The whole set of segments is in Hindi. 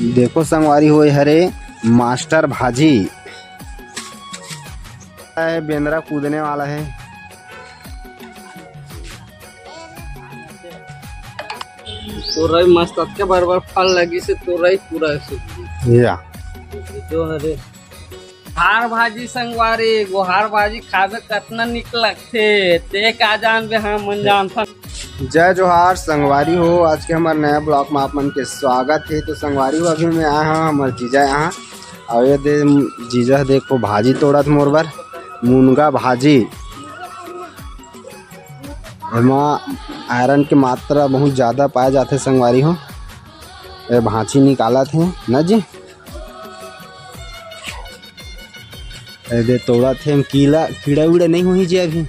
देखो संगवारी हो हरे मास्टर भाजी है, बेंद्रा कूदने वाला है। तोरई मस्त के बार फल लगी से तोरई पूरा या जो हरे हार भाजी संगवारी गोहार भाजी खावे कतना निक लगथे ते का जान बे हम मन जानथन। जय जोहार संगवारी हो, आज के हमारे नया ब्लॉग में आप मन के स्वागत है। तो संगवारी हो अभी मैं आया हाँ हमारे जीजा यहाँ और ये दे जीजा देखो भाजी तोड़त मोर बर मुनगा भाजी। एमा आयरन की मात्रा बहुत ज़्यादा पाए जाते संगवारी हो। ये भांची निकाला थे न जी, दे तोड़ा थे कीड़ा उड़ा नहीं हुई जी अभी।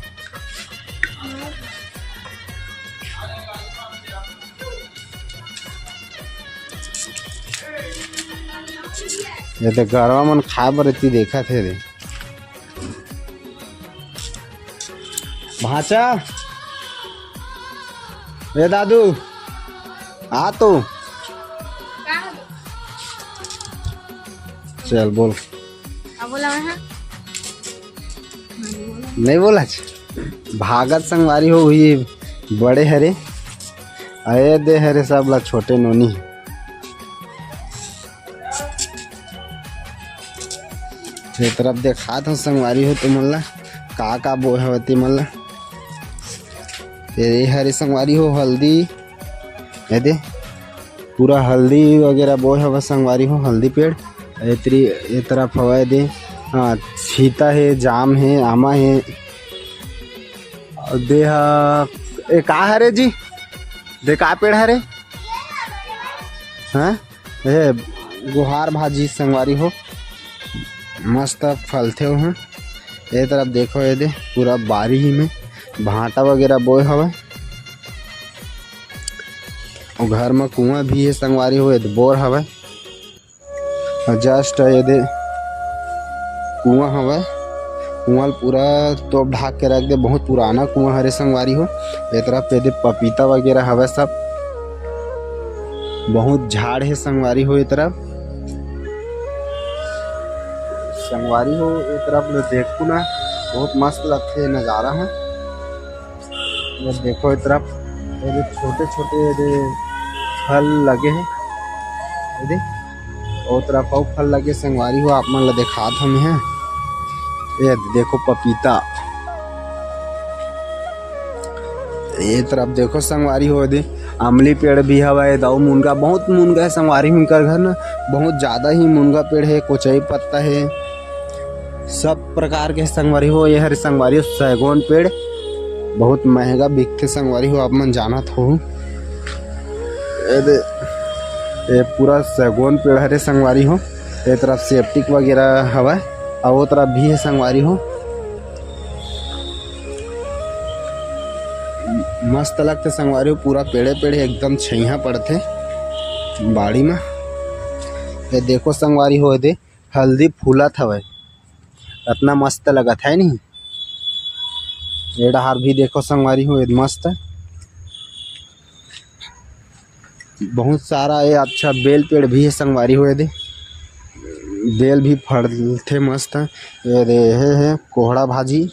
ये तो गरवा मन खाए बर इतनी देखा थे रे भाचा। ए दादू आ तो चल बोल। बोला नहीं बोला भागत संगवारी हो हुई बड़े हरे अये दे हरे सब ला छोटे नोनी। ये तरफ देखा था संगवारी हो तुम ला का बोए हवती मन ला। ये हरे संगवारी हो हल्दी ये दे पूरा हल्दी वगैरह बोए हवा संगवारी हो। हल्दी पेड़ ये तरफ हवा दे हाँ सीता है जाम है आमा है दे ए का हरे जी दे का पेड़ हरे हाँ ये गुहार भाजी संगवारी हो मस्त फलते हो। ये तरफ देखो ये दे पूरा बारी ही में भाटा वगैरह बोए हवा और घर में कुआं भी है संगवारी हो बोर हवा जस्ट ये दे कुआं हवा कुआं पूरा तोप ढाक के रख दे बहुत पुराना कुआं हरे संगवारी हो। ये तरफ पे दे पपीता वगैरह हवा सब बहुत झाड़ है संगवारी हो। ये तरफ संगवारी हो ये तरफ देखो ना बहुत मस्त लगते नज़ारा है। ये देखो ये तरफ ये छोटे छोटे फल लगे हैं ये और तरफ और फल लगे संगवारी हो आप मन ला दिखात हम हैं। ये देखो पपीता ये तरफ देखो संगवारी हो दे अमली पेड़ भी हवा है दाऊ मुनगा बहुत मुनगा है संगवारी उनकर घर ना बहुत ज़्यादा ही मुनगा पेड़ है कोचई पत्ता है सब प्रकार के संगवारी हो। ये हरे संगवारी हो सैगोन पेड़ बहुत महंगा बिकते संगवारी हो आप मन जानत हो। ये पूरा सैगोन पेड़ हरे संगवारी हो। ये तरफ सेप्टिक वगैरह हवा और वो तरफ भी है संगवारी हो। मस्त लगते संगवारी हो पूरा पेड़े पेड़े एकदम छैया पड़ते बाड़ी में। ये देखो संगवारी हो दे हल्दी फूलत हवे इतना मस्त लगत है नहीं। ये डहार भी देखो संगवारी हो मस्त बहुत सारा ये अच्छा बेल पेड़ भी है संगवारी हो दे बेल भी फड़ते मस्त। ये रहे है कोहड़ा भाजी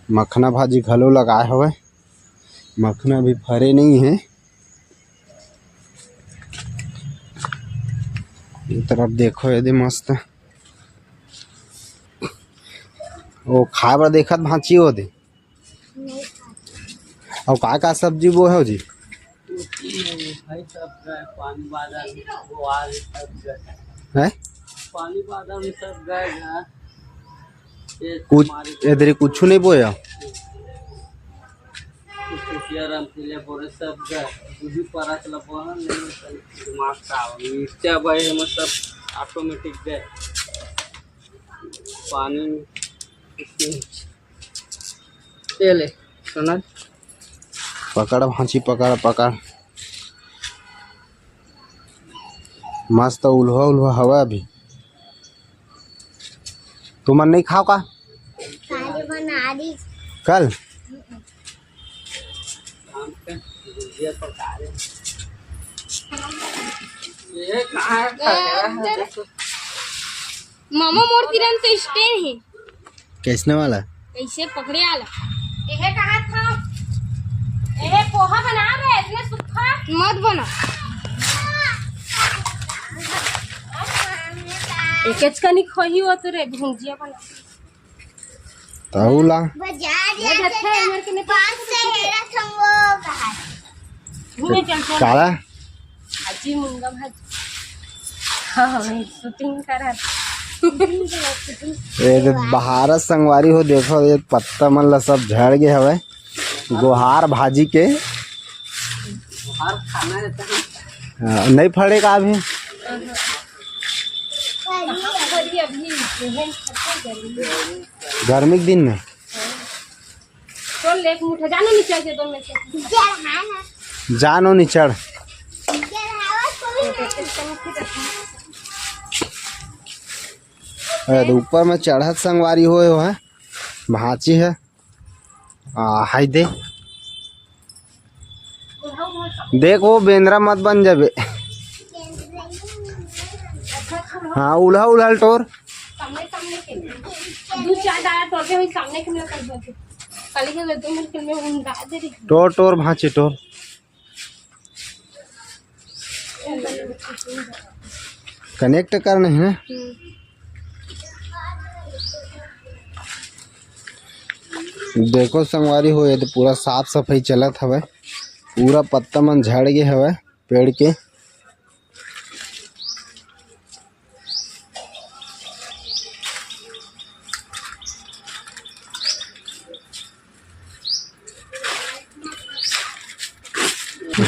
मखना भाजी घलो लगाए हुए मखना भी फरे नहीं है। ये तरफ देखो ये दे मस्त वो खाए बर देखत भांची हो दे और का सब्जी वो है जी है कुछ इधर कुछ नहीं बोया ऑटोमेटिक गए पानी ले सुना पकड़ भांची पकड़ मस्त उल्हा हवा अभी तुमन नहीं खाओ का कल ये तो कारे ये कहाँ खड़ा है देखो। मामा मोर तिरन तो स्टैंड है कैसने वाला कैसे पकड़े आला एहे कहाँ था एहे पोहा बना रहे इतने सूखा मत बना एक का नहीं खोही हो तो रे भुंजिया बना ताऊला ये अच्छा है मेरे के ने पास से हेरा संगो कहा घूमे चल काला भाजी मुंगा भाजी हां शूटिंग करा ये बहारत संगवारी हो देखो ये पत्ता मन ला सब झड़ गए हवे गोहार भाजी के हर खाना रहता है नहीं फड़ेगा अभी गर्मी के दिन में तो लेक मुठा जानो नीचे से तो में से जानो निचड़ ऊपर में चढ़त संगवारी होए हो है भाची है हाय दे देखो बेंद्रा मत बन जाबे हाँ उल्हा उल्हा टोर सामने सामने के दो चार डाला तोड़ के वही सामने के में कर दो कल के दो मिनट में उंडा दे रही टोर टोर भाची टोर कनेक्ट करना है ना देखो संगवारी हो ये तो पूरा साफ सफाई चलत हवे पूरा पत्ता मन झड़ गए हवे पेड़ के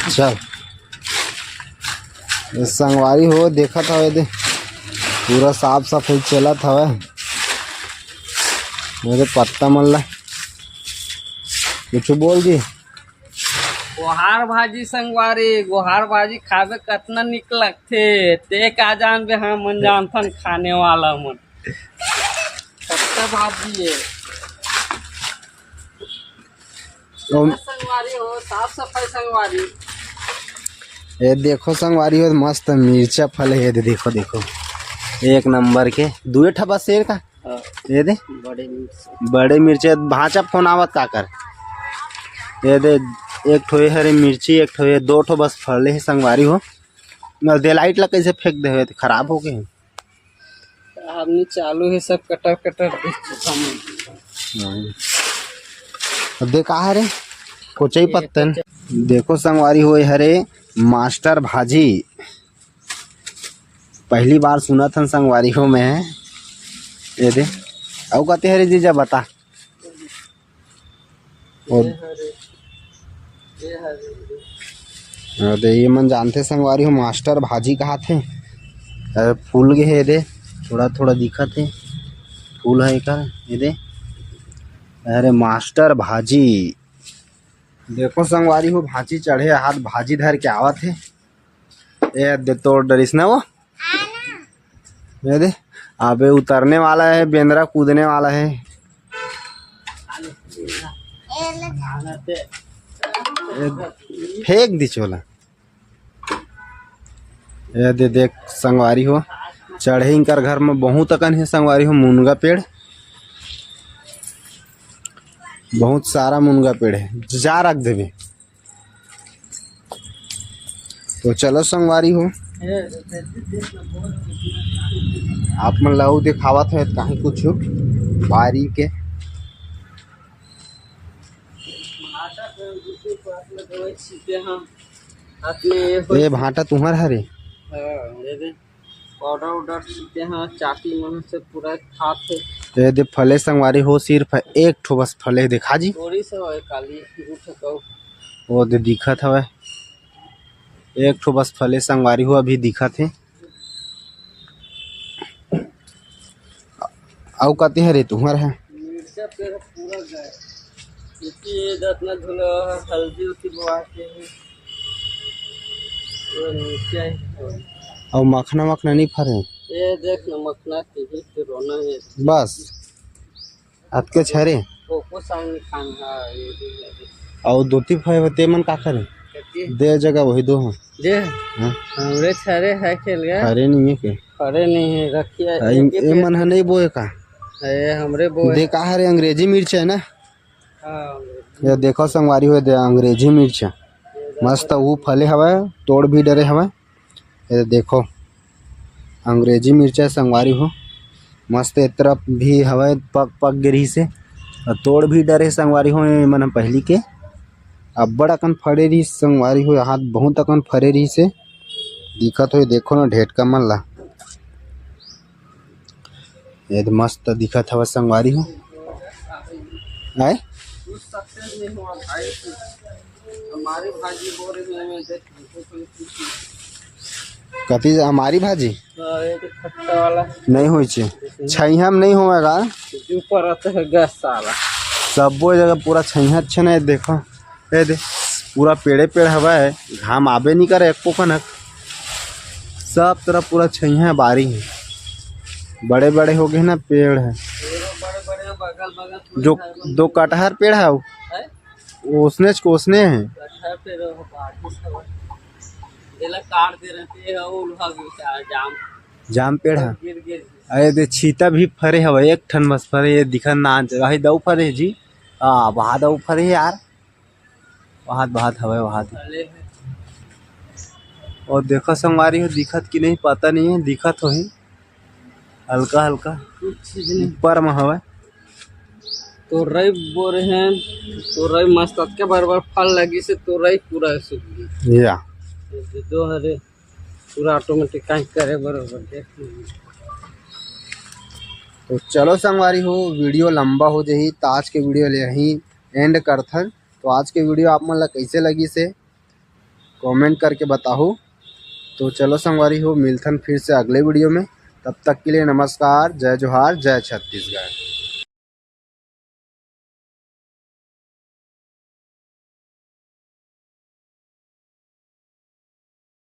चल संगवारी हो देखत हवे दे पूरा साफ सफाई चलत हवे मेरे पत्ता मन ला कुछ बोल दी गोहार भाजी संगवारी गोहार भाजी खावे कितना निक लगथे ते का जान बे हाँ मन जानथन खाने वाला मन पत्ता भाजी है संगवारी हो साफ सफाई संगवारी ये देखो संगवारी हो मस्त मिर्चा फल है ये देखो देखो एक नंबर के दुए ठबा शेर का ये दे बड़े मिर्चे भाचा फोन आवत का कर ये दे एक ठो हरे मिर्ची एक ठो दो ठो बस फले है संगवारी हो दे लाइट ला कैसे फेंक दे खराब हो गए आदमी चालू है सब कटर कटर अब दे कहा रे कोचई पत्तन देखो संगवारी हो हरे मास्टर भाजी पहली बार सुना था संगवारी हो मैं ये दे अब कहते हरे जीजा बता और ये मन जानते संगवारी हो मास्टर भाजी कहा थे फूल गे है दे थोड़ा थोड़ा दिखत है फूल है का ये दे अरे मास्टर भाजी देखो संगवारी हो भाजी चढ़े हाथ भाजी धर के आवत है ये दे तो डरिस ना वो ये दे अबे उतरने वाला है बेंद्रा कूदने वाला है फेंक दी चोला ये दे देख संगवारी हो चढ़े इनकर घर में बहुत अकन है संगवारी हो मुनगा पेड़ बहुत सारा मुनगा पेड़ है जा रख देवे तो चलो संगवारी हो आप मन लाऊ दिखावत है कहीं कुछ बारी के ये भाटा तुम्हार हरे पाउडर उडर सीते हैं चाटी मन से पूरा खाते ये दे फले संगवारी हो सिर्फ एक ठो बस फले दिखा जी थोड़ी सा है काली रूठ को वो दे दिखत हवे एक ठो बस फले संगवारी हो अभी दिखत है आउ कते हरे तुम्हार है मिर्चा पे पूरा गए ये दतना धुलो हल्दी उती बोआते हैं और नीचे और मखना मखना नहीं फरे ये देख न मखना की रोना है बस हाथ के छरे कोको सामने खान है ये और दोती फे ते मन का करे दे जगह वही दो हैं। जे हाँ? हमरे छरे है खेल गए अरे नहीं है के खड़े नहीं है रखिए ये मन है नहीं बोए का ये हमरे बोए दे का है अंग्रेजी मिर्च है ना। हाँ ये देखो संगवारी हो दे अंग्रेजी मिर्च है मस्त वो फले हवा तोड़ भी डरे हवा। ये देखो अंग्रेजी मिर्च है संगवारी हो मस्त एक तरफ भी हवा पक पक गिरी से और तोड़ भी डरे संगवारी हो मन पहली के अब्बड़ अकन फड़े रही संगवारी हो हाथ बहुत अकन फरे रही से दिखत हो देखो ना ढेट का मन ला ये तो मस्त दिखत हवा संगवारी हो आए कुछ सक्सेस नहीं हुआ भाई हमारी भाजी बोल रही है कथी हमारी भाजी ये तो खट्टा वाला नहीं हुई छे छैया में नहीं होएगा ऊपर आते है गैस साला सबो जगह पूरा छैया अच्छा नहीं देखो ये दे पूरा पेड़े पेड़ हवा है घाम आबे नहीं करे एको कनक सब तरफ पूरा छैया बारी है बड़े बड़े हो गए ना पेड़ है बड़े बड़े बगल बगल जो दो कटहर पेड़ है वो उसने हैं काट दे रहे हैं जाम जाम पेड़ है गिर गिर अरे दे छीता भी फरे हवा एक ठन बस फरे ये दिखा ना वही दऊ फरे जी वहाँ दऊ फरे यार वहाँ हवा वहाँ चले और देखो संगवारी हो दिखत कि नहीं पता नहीं है दिखत हो ही हल्का हल्का कुछ चीज नहीं ऊपर में हवा तो रई बो रहे हैं तो रई मस्त के बराबर फल लगी से तो रई पूरा सूख गई या दो हरे पूरा ऑटोमेटिक कहीं करे बराबर देख तो चलो संगवारी हो वीडियो लंबा हो जाही तो आज के वीडियो ले यहीं एंड करथन। तो आज के वीडियो आप मन ला कैसे लगी से कमेंट करके बताओ। तो चलो संगवारी हो मिलथन फिर से अगले वीडियो में तब तक के लिए नमस्कार जय जोहार जय छत्तीसगढ़।